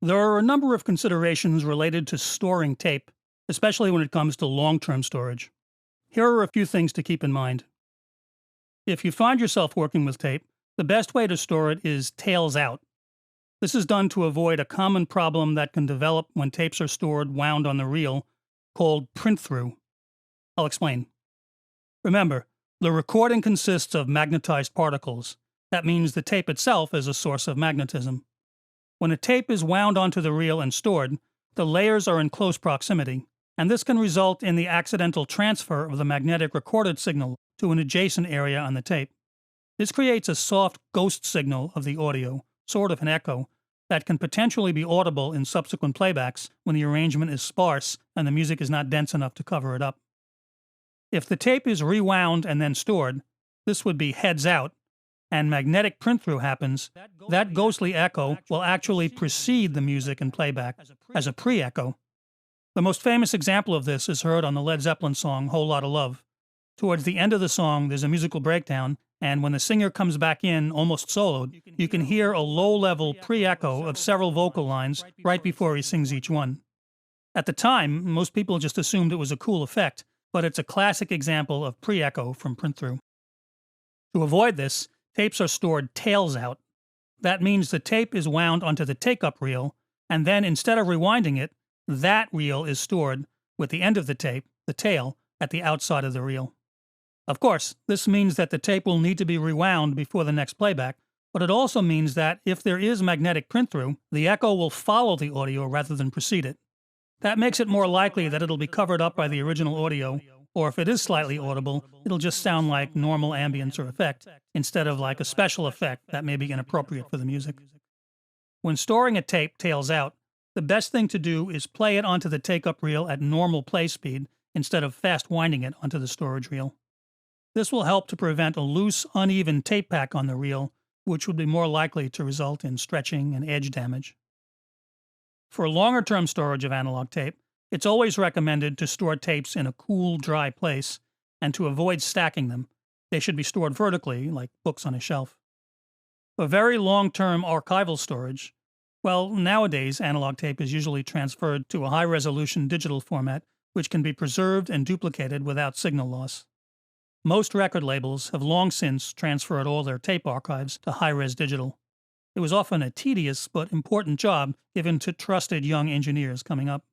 There are a number of considerations related to storing tape, especially when it comes to long-term storage. Here are a few things to keep in mind. If you find yourself working with tape, the best way to store it is tails out. This is done to avoid a common problem that can develop when tapes are stored wound on the reel, called print-through. I'll explain. Remember, the recording consists of magnetized particles. That means the tape itself is a source of magnetism. When a tape is wound onto the reel and stored, the layers are in close proximity, and this can result in the accidental transfer of the magnetic recorded signal to an adjacent area on the tape. This creates a soft ghost signal of the audio, sort of an echo, that can potentially be audible in subsequent playbacks when the arrangement is sparse and the music is not dense enough to cover it up. If the tape is rewound and then stored, this would be heads out, and magnetic print-through happens, that ghostly echo will actually precede the music in playback as a pre-echo. The most famous example of this is heard on the Led Zeppelin song Whole Lotta Love. Towards the end of the song, there's a musical breakdown, and when the singer comes back in, almost soloed, you can hear a low-level pre-echo of several vocal lines right before he sings each one. At the time, most people just assumed it was a cool effect, but it's a classic example of pre-echo from print-through. To avoid this, tapes are stored tails out. That means the tape is wound onto the take-up reel, and then instead of rewinding it, that reel is stored with the end of the tape, the tail, at the outside of the reel. Of course, this means that the tape will need to be rewound before the next playback, but it also means that if there is magnetic print-through, the echo will follow the audio rather than precede it. That makes it more likely that it'll be covered up by the original audio, or if it is slightly audible, it'll just sound like normal ambience or effect, instead of like a special effect that may be inappropriate for the music. When storing a tape tails out, the best thing to do is play it onto the take-up reel at normal play speed instead of fast winding it onto the storage reel. This will help to prevent a loose, uneven tape pack on the reel, which would be more likely to result in stretching and edge damage. For longer-term storage of analog tape, it's always recommended to store tapes in a cool, dry place, and to avoid stacking them. They should be stored vertically, like books on a shelf. For very long-term archival storage, well, nowadays analog tape is usually transferred to a high-resolution digital format, which can be preserved and duplicated without signal loss. Most record labels have long since transferred all their tape archives to high-res digital. It was often a tedious but important job given to trusted young engineers coming up.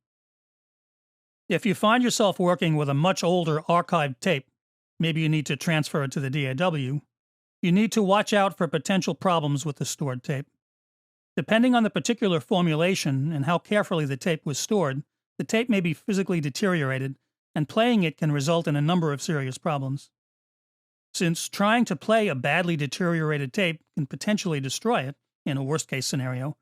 If you find yourself working with a much older archived tape, maybe you need to transfer it to the DAW, you need to watch out for potential problems with the stored tape. Depending on the particular formulation and how carefully the tape was stored, the tape may be physically deteriorated, and playing it can result in a number of serious problems. Since trying to play a badly deteriorated tape can potentially destroy it, in a worst-case scenario,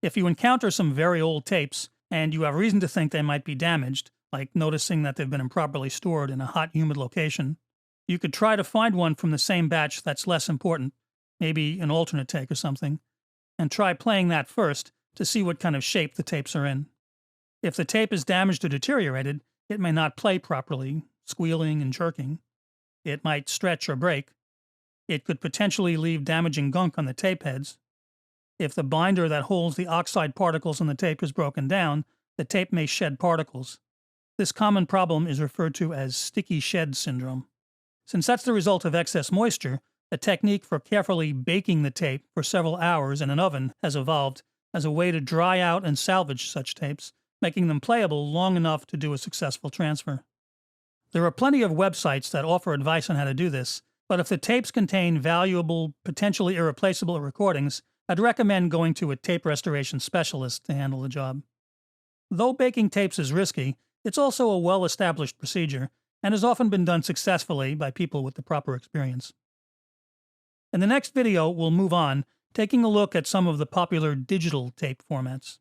if you encounter some very old tapes and you have reason to think they might be damaged, like noticing that they've been improperly stored in a hot, humid location, you could try to find one from the same batch that's less important, maybe an alternate take or something, and try playing that first to see what kind of shape the tapes are in. If the tape is damaged or deteriorated, it may not play properly, squealing and jerking. It might stretch or break. It could potentially leave damaging gunk on the tape heads. If the binder that holds the oxide particles on the tape is broken down, the tape may shed particles. This common problem is referred to as sticky shed syndrome. Since that's the result of excess moisture, a technique for carefully baking the tape for several hours in an oven has evolved as a way to dry out and salvage such tapes, making them playable long enough to do a successful transfer. There are plenty of websites that offer advice on how to do this, but if the tapes contain valuable, potentially irreplaceable recordings, I'd recommend going to a tape restoration specialist to handle the job. Though baking tapes is risky, it's also a well-established procedure and has often been done successfully by people with the proper experience. In the next video, we'll move on, taking a look at some of the popular digital tape formats.